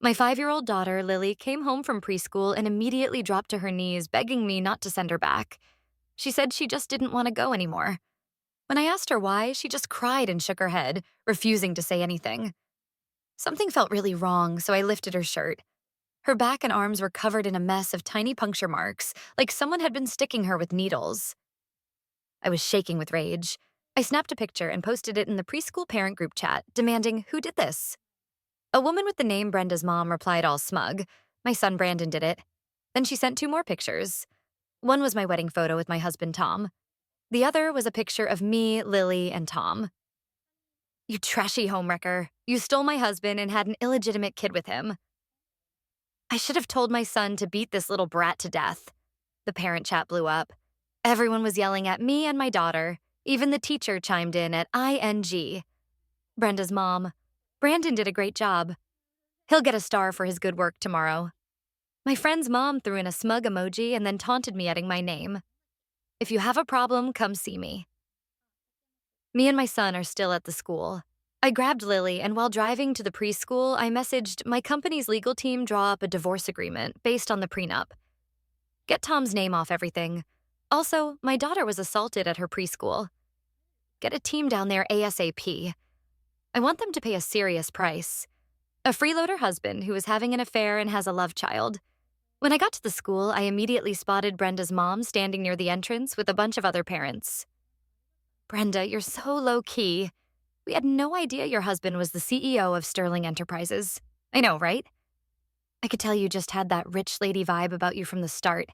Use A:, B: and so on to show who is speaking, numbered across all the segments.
A: My 5-year-old daughter, Lily, came home from preschool and immediately dropped to her knees, begging me not to send her back. She said she just didn't want to go anymore. When I asked her why, she just cried and shook her head, refusing to say anything. Something felt really wrong, so I lifted her shirt. Her back and arms were covered in a mess of tiny puncture marks, like someone had been sticking her with needles. I was shaking with rage. I snapped a picture and posted it in the preschool parent group chat, demanding, "Who did this?" A woman with the name Brenda's mom replied all smug. "My son Brandon did it." Then she sent 2 more pictures. One was my wedding photo with my husband Tom. The other was a picture of me, Lily, and Tom. "You trashy homewrecker. You stole my husband and had an illegitimate kid with him." "I should have told my son to beat this little brat to death." The parent chat blew up. Everyone was yelling at me and my daughter. Even the teacher chimed in at ING. Brenda's mom. "Brandon did a great job. He'll get a star for his good work tomorrow." My friend's mom threw in a smug emoji and then taunted me adding my name. "If you have a problem, come see me." Me and my son are still at the school. I grabbed Lily, and while driving to the preschool, I messaged my company's legal team draw up a divorce agreement based on the prenup. Get Tom's name off everything. Also, my daughter was assaulted at her preschool. Get a team down there ASAP. I want them to pay a serious price. A freeloader husband who is having an affair and has a love child. When I got to the school, I immediately spotted Brenda's mom standing near the entrance with a bunch of other parents. "Brenda, you're so low-key. We had no idea your husband was the CEO of Sterling Enterprises." "I know, right? I could tell you just had that rich lady vibe about you from the start.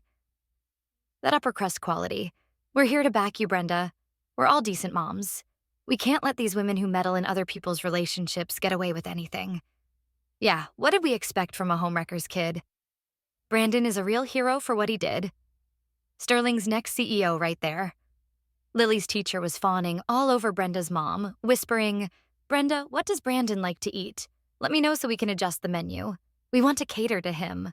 A: That upper crust quality. We're here to back you, Brenda. We're all decent moms. We can't let these women who meddle in other people's relationships get away with anything." Yeah, what did we expect from a homewrecker's kid? Brandon is a real hero for what he did. Sterling's next CEO right there. Lily's teacher was fawning all over Brenda's mom, whispering, "Brenda, what does Brandon like to eat? Let me know so we can adjust the menu. We want to cater to him."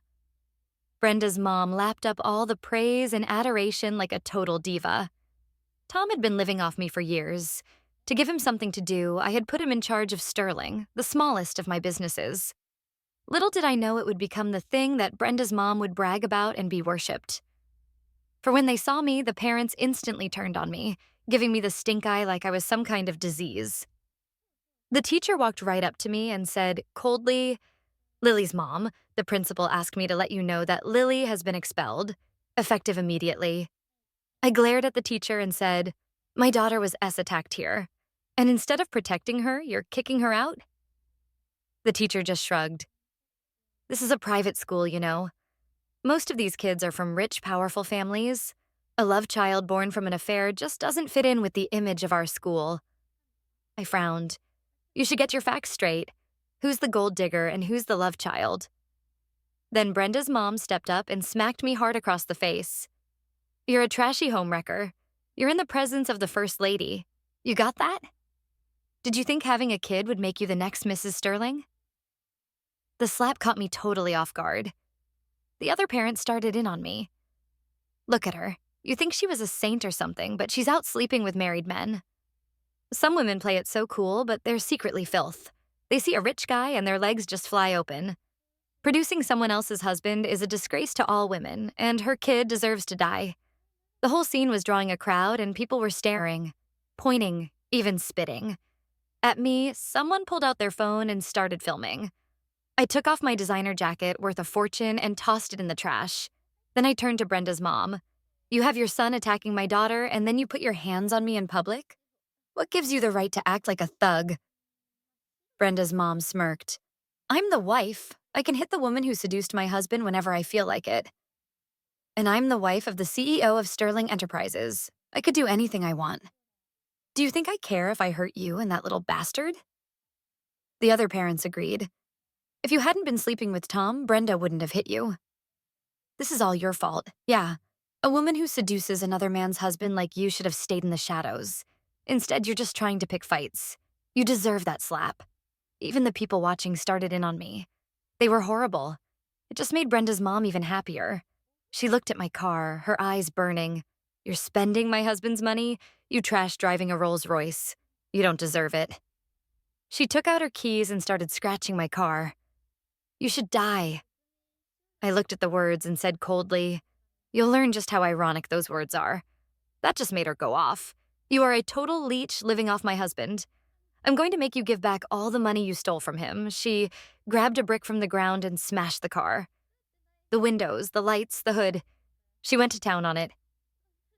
A: Brenda's mom lapped up all the praise and adoration like a total diva. Tom had been living off me for years. To give him something to do, I had put him in charge of Sterling, the smallest of my businesses. Little did I know it would become the thing that Brenda's mom would brag about and be worshipped. For when they saw me, the parents instantly turned on me, giving me the stink eye like I was some kind of disease. The teacher walked right up to me and said, coldly, "Lily's mom, the principal asked me to let you know that Lily has been expelled, effective immediately." I glared at the teacher and said, "My daughter was attacked here, and instead of protecting her, you're kicking her out?" The teacher just shrugged. "This is a private school, you know. Most of these kids are from rich, powerful families. A love child born from an affair just doesn't fit in with the image of our school." I frowned. "You should get your facts straight. Who's the gold digger and who's the love child?" Then Brenda's mom stepped up and smacked me hard across the face. "You're a trashy homewrecker. You're in the presence of the First Lady. You got that? Did you think having a kid would make you the next Mrs. Sterling?" The slap caught me totally off guard. The other parents started in on me. "Look at her. You think she was a saint or something, but she's out sleeping with married men. Some women play it so cool, but they're secretly filth. They see a rich guy and their legs just fly open. Producing someone else's husband is a disgrace to all women, and her kid deserves to die." The whole scene was drawing a crowd, and people were staring, pointing, even spitting. At me, someone pulled out their phone and started filming. I took off my designer jacket worth a fortune and tossed it in the trash. Then I turned to Brenda's mom. "You have your son attacking my daughter, and then you put your hands on me in public? What gives you the right to act like a thug?" Brenda's mom smirked. "I'm the wife. I can hit the woman who seduced my husband whenever I feel like it. And I'm the wife of the CEO of Sterling Enterprises. I could do anything I want. Do you think I care if I hurt you and that little bastard?" The other parents agreed. "If you hadn't been sleeping with Tom, Brenda wouldn't have hit you. This is all your fault. Yeah, a woman who seduces another man's husband like you should have stayed in the shadows. Instead, you're just trying to pick fights. You deserve that slap." Even the people watching started in on me. They were horrible. It just made Brenda's mom even happier. She looked at my car, her eyes burning. "You're spending my husband's money? You trash driving a Rolls Royce. You don't deserve it." She took out her keys and started scratching my car. You should die. I looked at the words and said coldly, "You'll learn just how ironic those words are." That just made her go off. "You are a total leech living off my husband. I'm going to make you give back all the money you stole from him." She grabbed a brick from the ground and smashed the car. The windows, the lights, the hood. She went to town on it.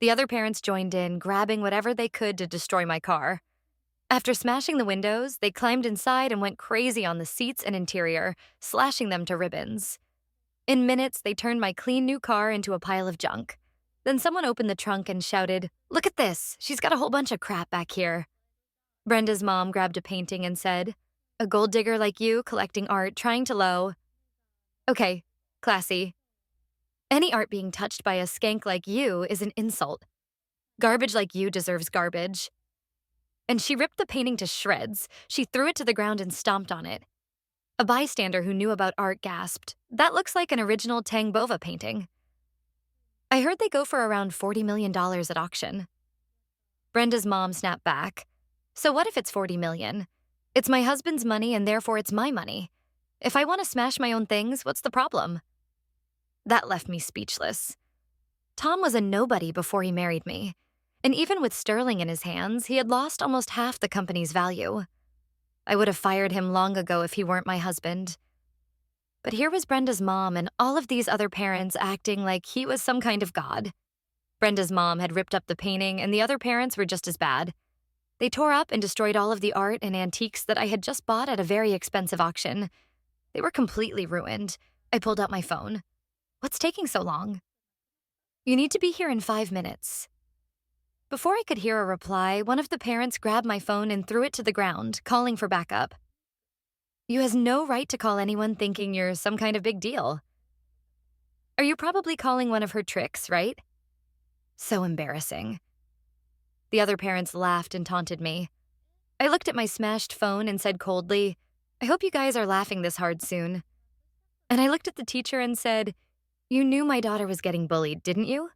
A: The other parents joined in, grabbing whatever they could to destroy my car. After smashing the windows, they climbed inside and went crazy on the seats and interior, slashing them to ribbons. In minutes, they turned my clean new car into a pile of junk. Then someone opened the trunk and shouted, "Look at this! She's got a whole bunch of crap back here." Brenda's mom grabbed a painting and said, "A gold digger like you collecting art, trying to low." Okay, classy. Any art being touched by a skank like you is an insult. Garbage like you deserves garbage. And she ripped the painting to shreds. She threw it to the ground and stomped on it. A bystander who knew about art gasped, "That looks like an original Tang Bova painting." I heard they go for around $40 million at auction. Brenda's mom snapped back. "So what if it's $40 million? It's my husband's money and therefore it's my money. If I want to smash my own things, what's the problem?" That left me speechless. Tom was a nobody before he married me. And even with Sterling in his hands, he had lost almost half the company's value. I would have fired him long ago if he weren't my husband. But here was Brenda's mom and all of these other parents acting like he was some kind of god. Brenda's mom had ripped up the painting, and the other parents were just as bad. They tore up and destroyed all of the art and antiques that I had just bought at a very expensive auction. They were completely ruined. I pulled out my phone. "What's taking so long?" "You need to be here in 5 minutes." Before I could hear a reply, one of the parents grabbed my phone and threw it to the ground, calling for backup. "You has no right to call anyone thinking you're some kind of big deal. Are you probably calling one of her tricks, right?" So embarrassing. The other parents laughed and taunted me. I looked at my smashed phone and said coldly, "I hope you guys are laughing this hard soon." And I looked at the teacher and said, "You knew my daughter was getting bullied, didn't you?"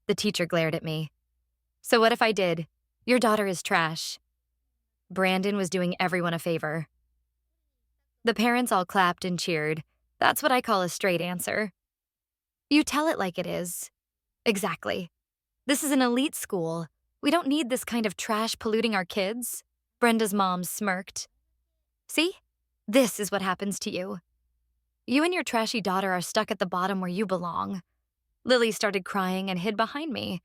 A: The teacher glared at me. "So what if I did? Your daughter is trash." Brandon was doing everyone a favor. The parents all clapped and cheered. That's what I call a straight answer. "You tell it like it is." "Exactly. This is an elite school. We don't need this kind of trash polluting our kids." Brenda's mom smirked. "See? This is what happens to you. You and your trashy daughter are stuck at the bottom where you belong." Lily started crying and hid behind me.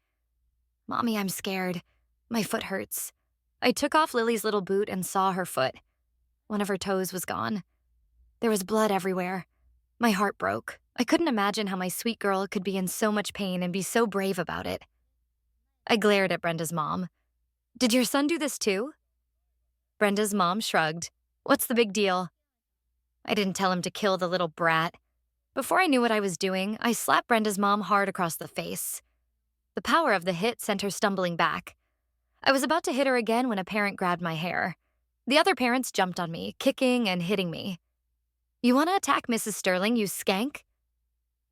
A: "Mommy, I'm scared. My foot hurts." I took off Lily's little boot and saw her foot. One of her toes was gone. There was blood everywhere. My heart broke. I couldn't imagine how my sweet girl could be in so much pain and be so brave about it. I glared at Brenda's mom. "Did your son do this too?" Brenda's mom shrugged. "What's the big deal?" I didn't tell him to kill the little brat. Before I knew what I was doing, I slapped Brenda's mom hard across the face. The power of the hit sent her stumbling back. I was about to hit her again when a parent grabbed my hair. The other parents jumped on me, kicking and hitting me. "You want to attack Mrs. Sterling, you skank?"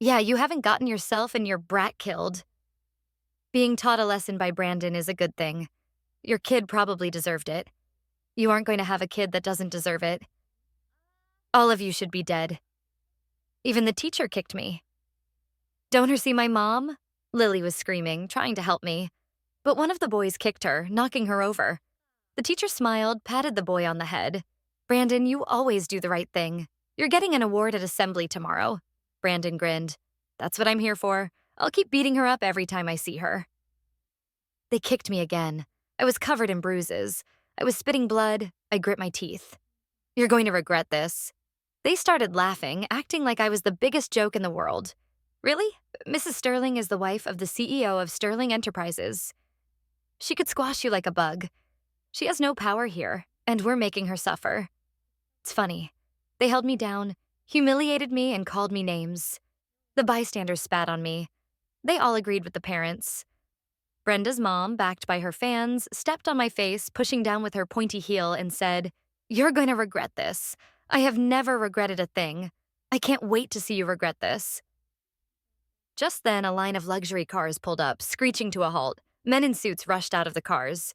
A: "Yeah, you haven't gotten yourself and your brat killed." Being taught a lesson by Brandon is a good thing. Your kid probably deserved it. You aren't going to have a kid that doesn't deserve it. All of you should be dead. Even the teacher kicked me. "Don't her see my mom?" Lily was screaming, trying to help me. But one of the boys kicked her, knocking her over. The teacher smiled, patted the boy on the head. "Brandon, you always do the right thing. You're getting an award at assembly tomorrow." Brandon grinned. "That's what I'm here for. I'll keep beating her up every time I see her." They kicked me again. I was covered in bruises. I was spitting blood. I grit my teeth. "You're going to regret this." They started laughing, acting like I was the biggest joke in the world. "Really? Mrs. Sterling is the wife of the CEO of Sterling Enterprises. She could squash you like a bug. She has no power here, and we're making her suffer." It's funny. They held me down, humiliated me, and called me names. The bystanders spat on me. They all agreed with the parents. Brenda's mom, backed by her fans, stepped on my face, pushing down with her pointy heel, and said, "You're going to regret this. I have never regretted a thing. I can't wait to see you regret this." Just then, a line of luxury cars pulled up, screeching to a halt. Men in suits rushed out of the cars.